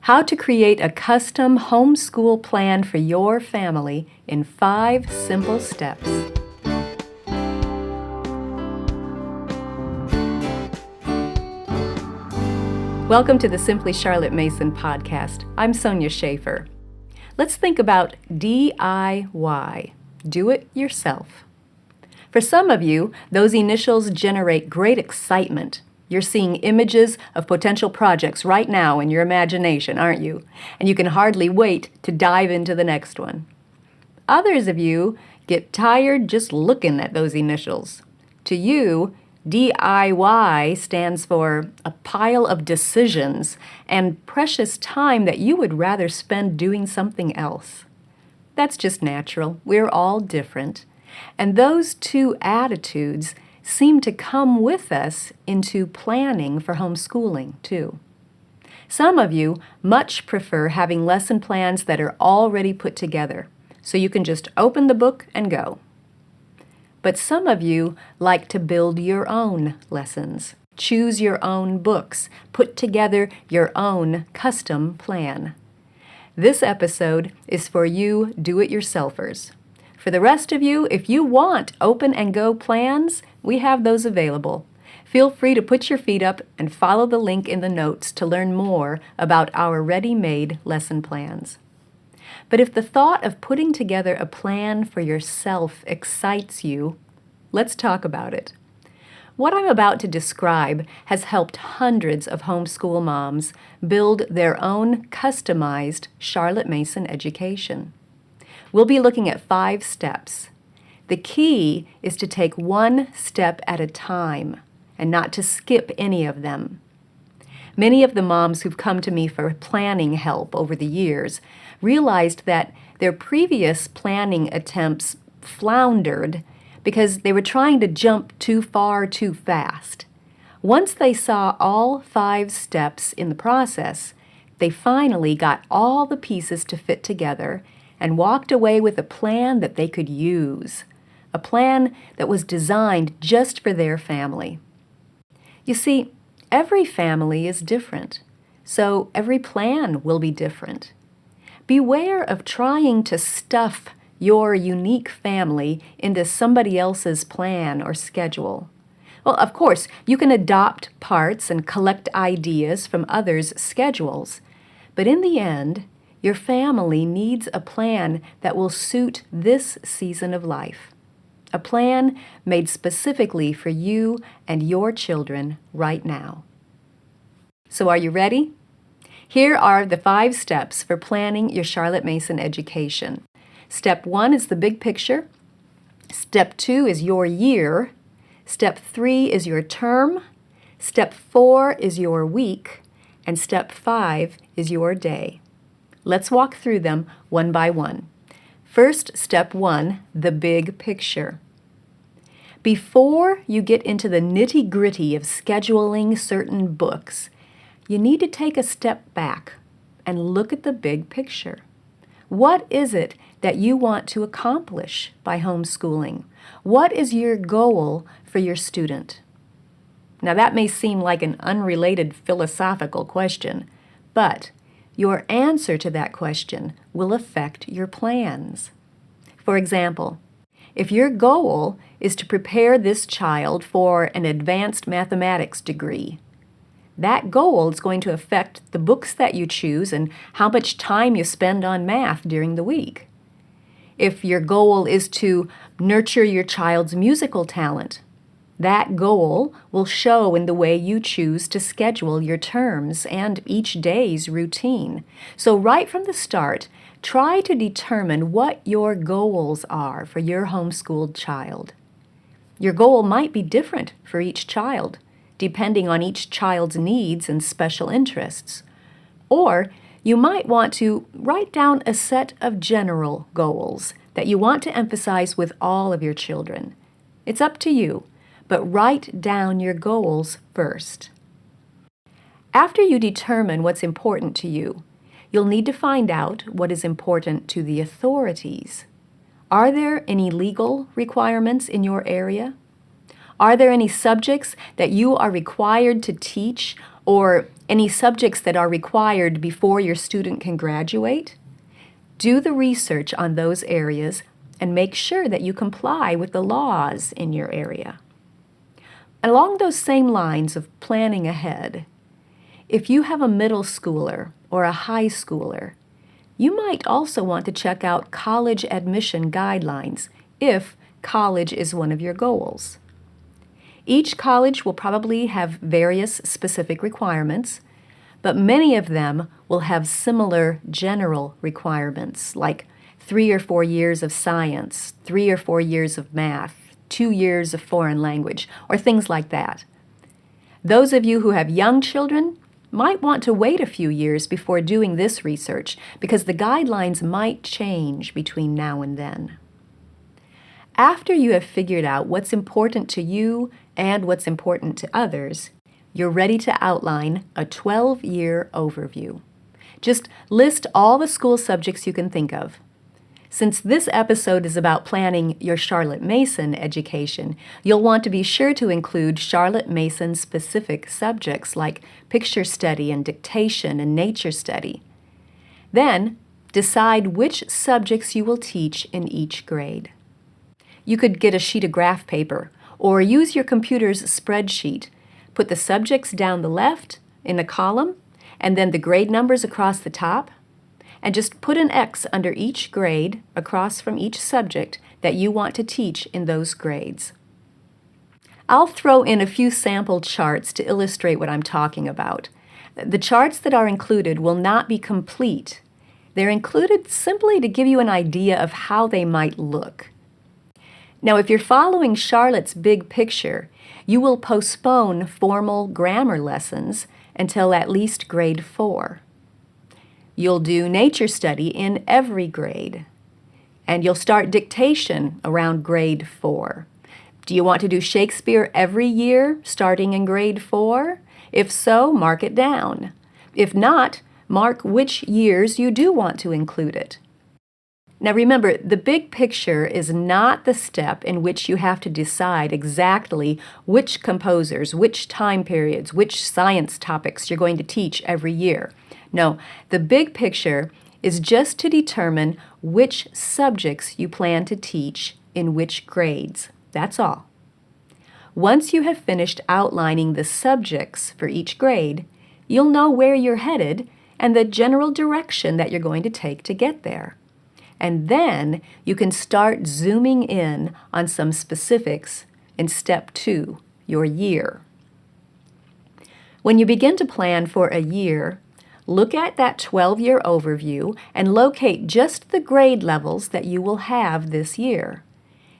How to create a custom homeschool plan for your family in 5 simple steps. Welcome to the Simply Charlotte Mason podcast. I'm Sonia Schaefer. Let's think about DIY, do it yourself. For some of you, those initials generate great excitement. You're seeing images of potential projects right now in your imagination, aren't you? And you can hardly wait to dive into the next one. Others of you get tired just looking at those initials. To you, DIY stands for a pile of decisions and precious time that you would rather spend doing something else. That's just natural. We're all different. And those two attitudes seem to come with us into planning for homeschooling, too. Some of you much prefer having lesson plans that are already put together, so you can just open the book and go. But some of you like to build your own lessons, choose your own books, put together your own custom plan. This episode is for you do-it-yourselfers. For the rest of you, if you want open and go plans, we have those available. Feel free to put your feet up and follow the link in the notes to learn more about our ready-made lesson plans. But if the thought of putting together a plan for yourself excites you, let's talk about it. What I'm about to describe has helped hundreds of homeschool moms build their own customized Charlotte Mason education. We'll be looking at 5 steps. The key is to take one step at a time and not to skip any of them. Many of the moms who've come to me for planning help over the years realized that their previous planning attempts floundered because they were trying to jump too far too fast. Once they saw all 5 steps in the process, they finally got all the pieces to fit together and walked away with a plan that they could use, a plan that was designed just for their family. You see, every family is different, so every plan will be different. Beware of trying to stuff your unique family into somebody else's plan or schedule. Well, of course, you can adopt parts and collect ideas from others' schedules, but in the end, your family needs a plan that will suit this season of life, a plan made specifically for you and your children right now. So are you ready? Here are the 5 steps for planning your Charlotte Mason education. Step 1 is the big picture. Step 2 is your year. Step 3 is your term. Step 4 is your week. And step 5 is your day. Let's walk through them one by one. First, step 1, the big picture. Before you get into the nitty-gritty of scheduling certain books, you need to take a step back and look at the big picture. What is it that you want to accomplish by homeschooling? What is your goal for your student? Now, that may seem like an unrelated philosophical question, but your answer to that question will affect your plans. For example, if your goal is to prepare this child for an advanced mathematics degree, that goal is going to affect the books that you choose and how much time you spend on math during the week. If your goal is to nurture your child's musical talent, that goal will show in the way you choose to schedule your terms and each day's routine. So right from the start, try to determine what your goals are for your homeschooled child. Your goal might be different for each child, depending on each child's needs and special interests. Or you might want to write down a set of general goals that you want to emphasize with all of your children. It's up to you, but write down your goals first. After you determine what's important to you, you'll need to find out what is important to the authorities. Are there any legal requirements in your area? Are there any subjects that you are required to teach or any subjects that are required before your student can graduate, do the research on those areas and make sure that you comply with the laws in your area. Along those same lines of planning ahead, if you have a middle schooler or a high schooler, you might also want to check out college admission guidelines if college is one of your goals. Each college will probably have various specific requirements, but many of them will have similar general requirements, like 3 or 4 years of science, 3 or 4 years of math, 2 years of foreign language, or things like that. Those of you who have young children might want to wait a few years before doing this research because the guidelines might change between now and then. After you have figured out what's important to you and what's important to others, you're ready to outline a 12-year overview. Just list all the school subjects you can think of. Since this episode is about planning your Charlotte Mason education, you'll want to be sure to include Charlotte Mason specific subjects like picture study and dictation and nature study. Then, decide which subjects you will teach in each grade. You could get a sheet of graph paper or use your computer's spreadsheet. Put the subjects down the left in a column and then the grade numbers across the top, and just put an X under each grade across from each subject that you want to teach in those grades. I'll throw in a few sample charts to illustrate what I'm talking about. The charts that are included will not be complete. They're included simply to give you an idea of how they might look. Now, if you're following Charlotte's big picture, you will postpone formal grammar lessons until at least grade 4. You'll do nature study in every grade, and you'll start dictation around grade 4. Do you want to do Shakespeare every year, starting in grade 4? If so, mark it down. If not, mark which years you do want to include it. Now remember, the big picture is not the step in which you have to decide exactly which composers, which time periods, which science topics you're going to teach every year. No, the big picture is just to determine which subjects you plan to teach in which grades. That's all. Once you have finished outlining the subjects for each grade, you'll know where you're headed and the general direction that you're going to take to get there. And then you can start zooming in on some specifics in step 2, your year. When you begin to plan for a year, look at that 12-year overview and locate just the grade levels that you will have this year.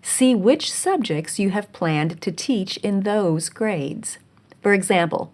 See which subjects you have planned to teach in those grades. For example,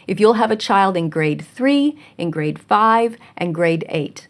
if you'll have a child in grade 3, in grade 5, and grade 8,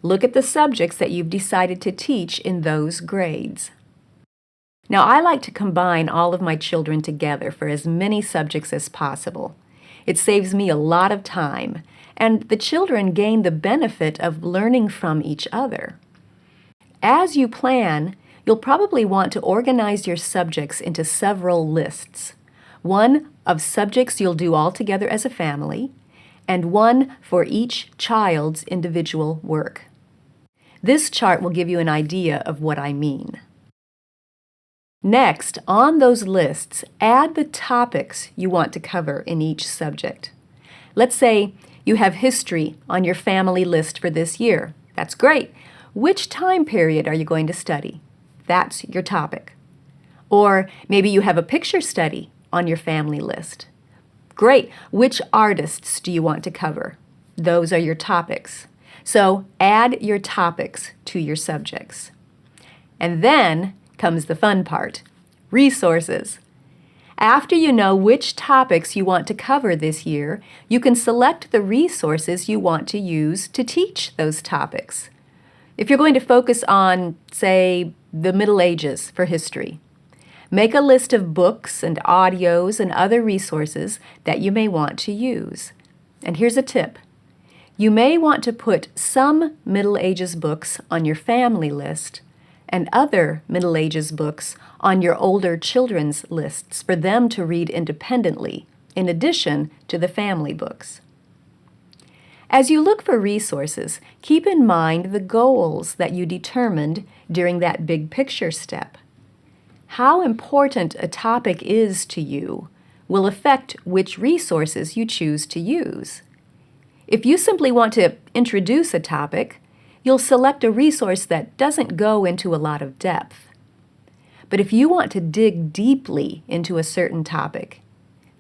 look at the subjects that you've decided to teach in those grades. Now, I like to combine all of my children together for as many subjects as possible. It saves me a lot of time, and the children gain the benefit of learning from each other. As you plan, you'll probably want to organize your subjects into several lists. One of subjects you'll do all together as a family, and one for each child's individual work. This chart will give you an idea of what I mean. Next, on those lists, add the topics you want to cover in each subject. Let's say you have history on your family list for this year. That's great. Which time period are you going to study? That's your topic. Or maybe you have a picture study on your family list. Great. Which artists do you want to cover? Those are your topics. So add your topics to your subjects. And then comes the fun part, resources. After you know which topics you want to cover this year, you can select the resources you want to use to teach those topics. If you're going to focus on, say, the Middle Ages for history, make a list of books and audios and other resources that you may want to use. And here's a tip. You may want to put some Middle Ages books on your family list and other Middle Ages books on your older children's lists for them to read independently in addition to the family books. As you look for resources, keep in mind the goals that you determined during that big picture step. How important a topic is to you will affect which resources you choose to use. If you simply want to introduce a topic, you'll select a resource that doesn't go into a lot of depth. But if you want to dig deeply into a certain topic,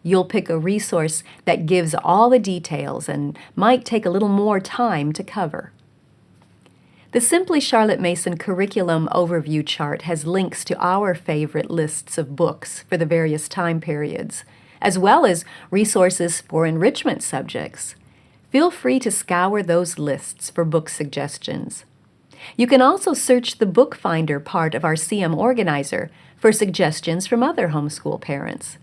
you'll pick a resource that gives all the details and might take a little more time to cover. The Simply Charlotte Mason Curriculum Overview chart has links to our favorite lists of books for the various time periods, as well as resources for enrichment subjects. Feel free to scour those lists for book suggestions. You can also search the Book Finder part of our CM Organizer for suggestions from other homeschool parents.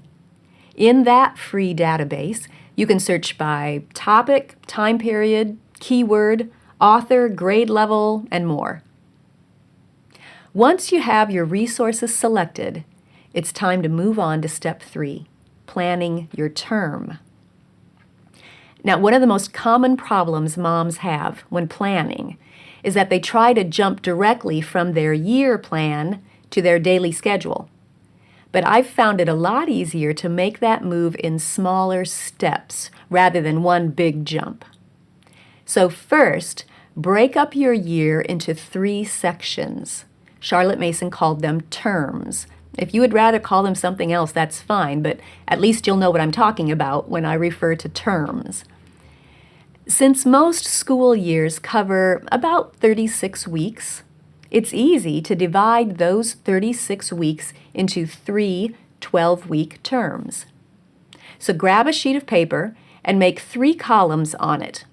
In that free database, you can search by topic, time period, keyword, author, grade level, and more. Once you have your resources selected, it's time to move on to step 3, planning your term. Now, one of the most common problems moms have when planning is that they try to jump directly from their year plan to their daily schedule. But I've found it a lot easier to make that move in smaller steps rather than one big jump. So first, break up your year into 3 sections. Charlotte Mason called them terms. If you would rather call them something else, that's fine, but at least you'll know what I'm talking about when I refer to terms. Since most school years cover about 36 weeks, it's easy to divide those 36 weeks into 3 12-week terms. So grab a sheet of paper and make 3 columns on it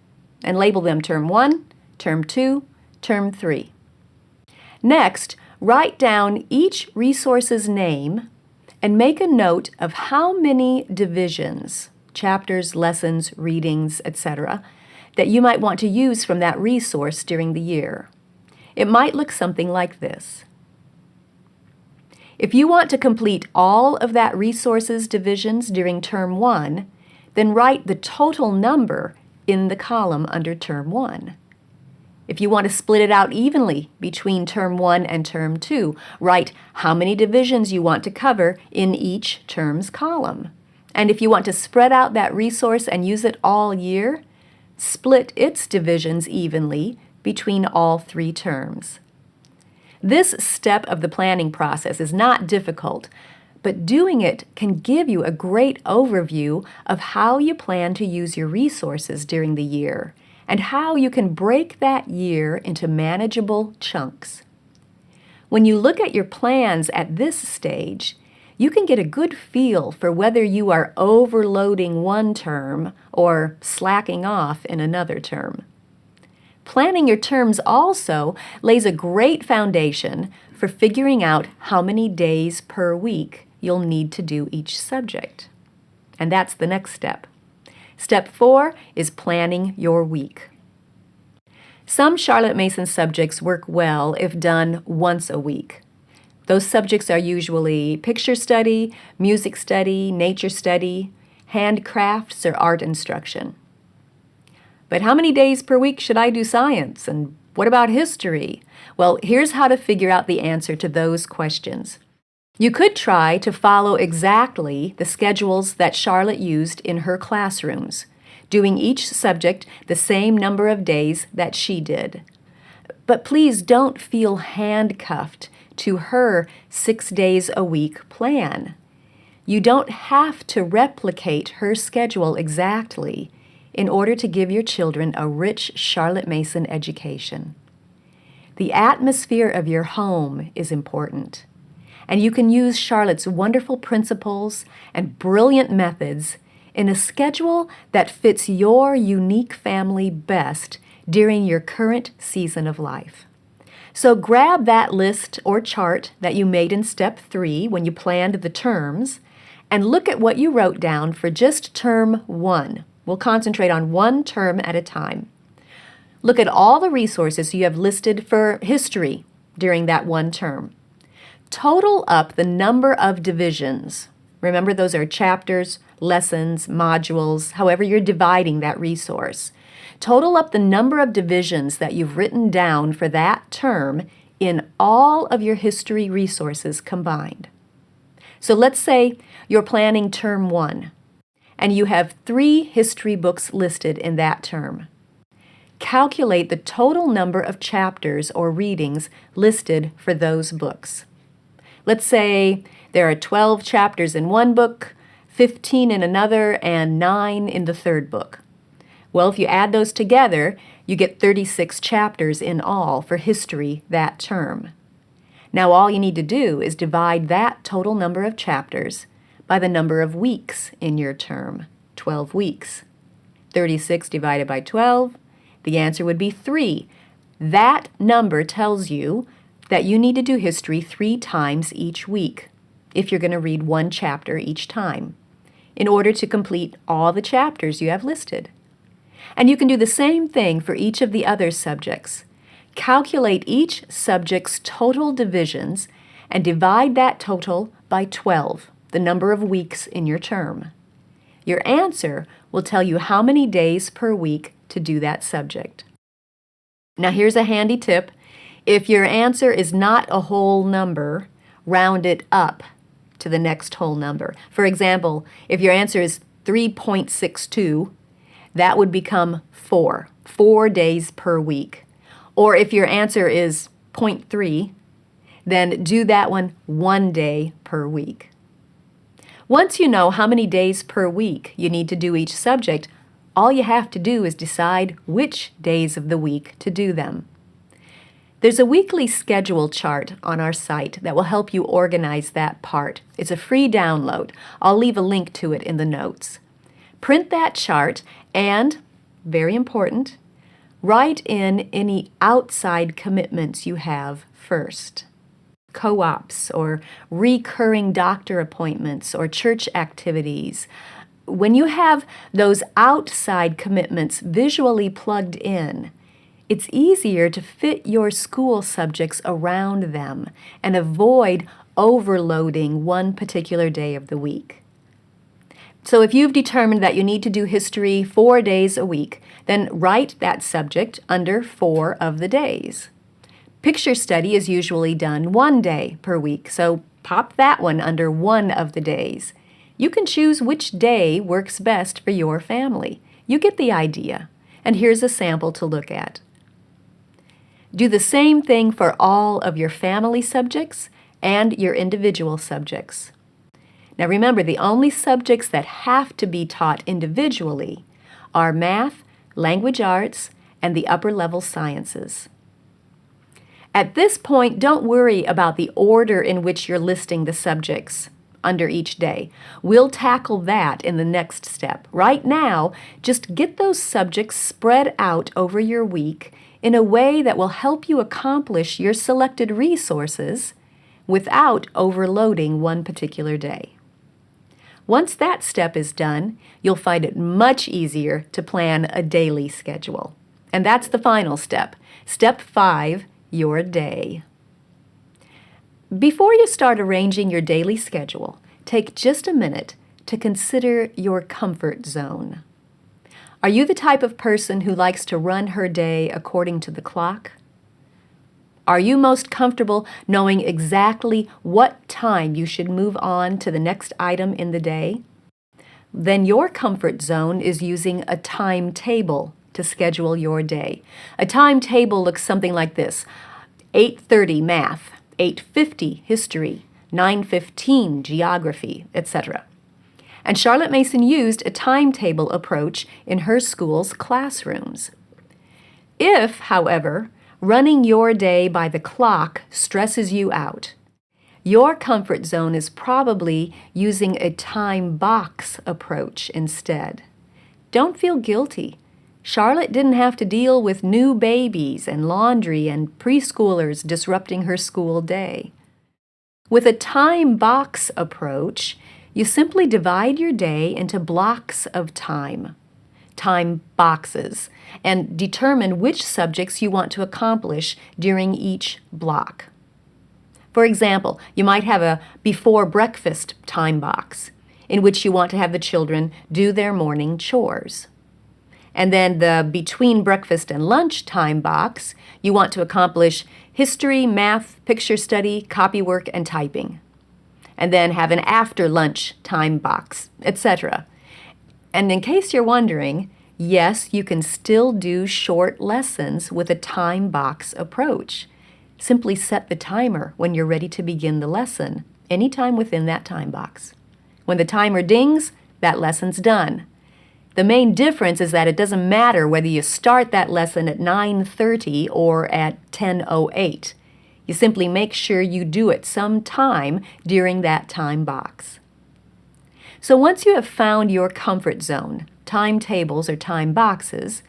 and label them Term 1, Term 2, Term 3. Next, write down each resource's name and make a note of how many divisions, chapters, lessons, readings, etc., that you might want to use from that resource during the year. It might look something like this. If you want to complete all of that resource's divisions during Term 1, then write the total number in the column under Term 1. If you want to split it out evenly between Term 1 and Term 2, write how many divisions you want to cover in each term's column. And if you want to spread out that resource and use it all year, split its divisions evenly between all 3 terms. This step of the planning process is not difficult, but doing it can give you a great overview of how you plan to use your resources during the year and how you can break that year into manageable chunks. When you look at your plans at this stage, you can get a good feel for whether you are overloading one term or slacking off in another term. Planning your terms also lays a great foundation for figuring out how many days per week you'll need to do each subject. And that's the next step. Step 4 is planning your week. Some Charlotte Mason subjects work well if done once a week. Those subjects are usually picture study, music study, nature study, handcrafts, or art instruction. But how many days per week should I do science? And what about history? Well, here's how to figure out the answer to those questions. You could try to follow exactly the schedules that Charlotte used in her classrooms, doing each subject the same number of days that she did. But please don't feel handcuffed to her 6 days a week plan. You don't have to replicate her schedule exactly in order to give your children a rich Charlotte Mason education. The atmosphere of your home is important, and you can use Charlotte's wonderful principles and brilliant methods in a schedule that fits your unique family best during your current season of life. So grab that list or chart that you made in Step 3 when you planned the terms and look at what you wrote down for just Term 1. We'll concentrate on one term at a time. Look at all the resources you have listed for history during that one term. Total up the number of divisions. Remember, those are chapters, lessons, modules, however you're dividing that resource. Total up the number of divisions that you've written down for that term in all of your history resources combined. So let's say you're planning term 1, and you have 3 history books listed in that term. Calculate the total number of chapters or readings listed for those books. Let's say there are 12 chapters in one book, 15 in another, and 9 in the third book. Well, if you add those together, you get 36 chapters in all for history that term. Now all you need to do is divide that total number of chapters by the number of weeks in your term, 12 weeks. 36 divided by 12, the answer would be 3. That number tells you that you need to do history 3 times each week if you're going to read 1 chapter each time in order to complete all the chapters you have listed. And you can do the same thing for each of the other subjects. Calculate each subject's total divisions and divide that total by 12, the number of weeks in your term. Your answer will tell you how many days per week to do that subject. Now here's a handy tip. If your answer is not a whole number, round it up to the next whole number. For example, if your answer is 3.62, that would become 4 days per week. Or if your answer is 0.3, then do that one day per week. Once you know how many days per week you need to do each subject, all you have to do is decide which days of the week to do them. There's a weekly schedule chart on our site that will help you organize that part. It's a free download. I'll leave a link to it in the notes. Print that chart and, very important, write in any outside commitments you have first. Co-ops or recurring doctor appointments or church activities. When you have those outside commitments visually plugged in, it's easier to fit your school subjects around them and avoid overloading one particular day of the week. So if you've determined that you need to do history 4 days a week, then write that subject under 4 of the days. Picture study is usually done 1 day per week, so pop that one under 1 of the days. You can choose which day works best for your family. You get the idea. And here's a sample to look at. Do the same thing for all of your family subjects and your individual subjects. Now remember, the only subjects that have to be taught individually are math, language arts, and the upper level sciences. At this point, don't worry about the order in which you're listing the subjects under each day. We'll tackle that in the next step. Right now, just get those subjects spread out over your week in a way that will help you accomplish your selected resources without overloading one particular day. Once that step is done, you'll find it much easier to plan a daily schedule. And that's the final step. Step 5, your day. Before you start arranging your daily schedule, take just a minute to consider your comfort zone. Are you the type of person who likes to run her day according to the clock? Are you most comfortable knowing exactly what time you should move on to the next item in the day? Then your comfort zone is using a timetable to schedule your day. A timetable looks something like this: 8:30 math, 8:50 history, 9:15 geography, etc. And Charlotte Mason used a timetable approach in her school's classrooms. If, however, running your day by the clock stresses you out, your comfort zone is probably using a time box approach instead. Don't feel guilty. Charlotte didn't have to deal with new babies and laundry and preschoolers disrupting her school day. With a time box approach, you simply divide your day into blocks of time boxes, and determine which subjects you want to accomplish during each block. For example, you might have a before breakfast time box. in which you want to have the children do their morning chores. And then the between breakfast and lunch time box, you want to accomplish history, math, picture study, copywork, and typing. And then have an after lunch time box, etc. And in case you're wondering, yes, you can still do short lessons with a time box approach. Simply set the timer when you're ready to begin the lesson, anytime within that time box. When the timer dings, that lesson's done. The main difference is that it doesn't matter whether you start that lesson at 9:30 or at 10:08. You simply make sure you do it sometime during that time box. So once you have found your comfort zone, timetables or time boxes,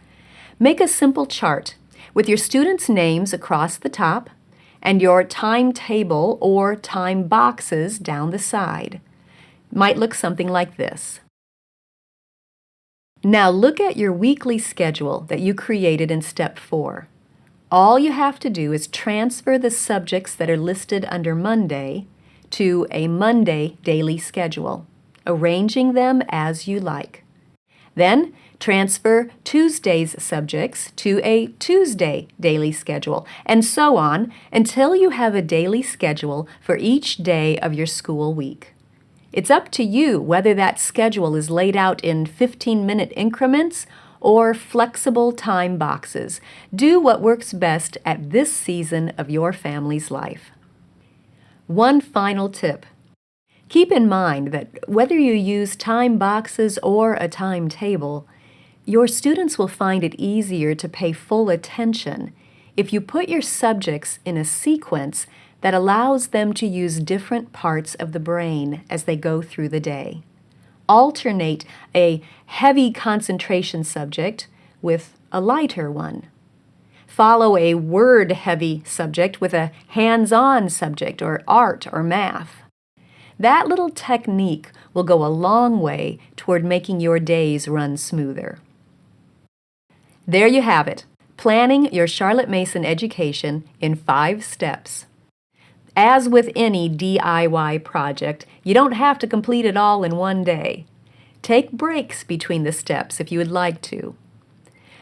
make a simple chart with your students' names across the top and your timetable or time boxes down the side. Might look something like this. Now look at your weekly schedule that you created in Step 4. All you have to do is transfer the subjects that are listed under Monday to a Monday daily schedule, arranging them as you like. Then transfer Tuesday's subjects to a Tuesday daily schedule, and so on until you have a daily schedule for each day of your school week. It's up to you whether that schedule is laid out in 15-minute increments or flexible time boxes. Do what works best at this season of your family's life. One final tip. Keep in mind that whether you use time boxes or a timetable, your students will find it easier to pay full attention if you put your subjects in a sequence that allows them to use different parts of the brain as they go through the day. Alternate a heavy concentration subject with a lighter one. Follow a word-heavy subject with a hands-on subject or art or math. That little technique will go a long way toward making your days run smoother. There you have it, planning your Charlotte Mason education in 5 steps. As with any DIY project, you don't have to complete it all in one day. Take breaks between the steps if you would like to.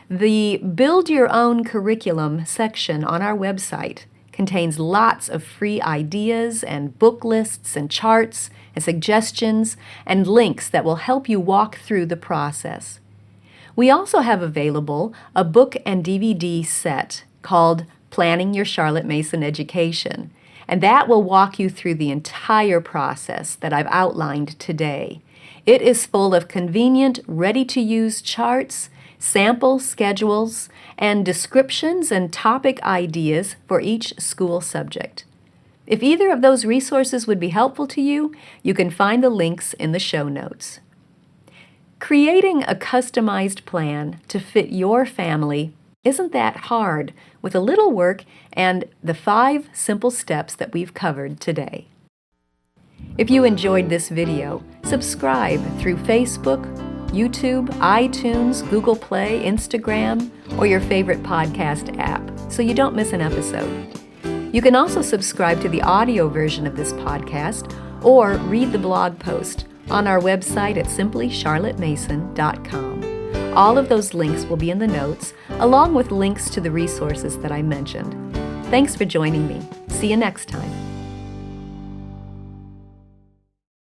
The Build Your Own Curriculum section on our website contains lots of free ideas and book lists and charts and suggestions and links that will help you walk through the process. We also have available a book and DVD set called Planning Your Charlotte Mason Education, and that will walk you through the entire process that I've outlined today. It is full of convenient, ready-to-use charts, sample schedules, and descriptions and topic ideas for each school subject. If either of those resources would be helpful to you, you can find the links in the show notes. Creating a customized plan to fit your family isn't that hard with a little work and the 5 simple steps that we've covered today. If you enjoyed this video, subscribe through Facebook, YouTube, iTunes, Google Play, Instagram, or your favorite podcast app so you don't miss an episode. You can also subscribe to the audio version of this podcast or read the blog post on our website at simplycharlottemason.com. All of those links will be in the notes, along with links to the resources that I mentioned. Thanks for joining me. See you next time.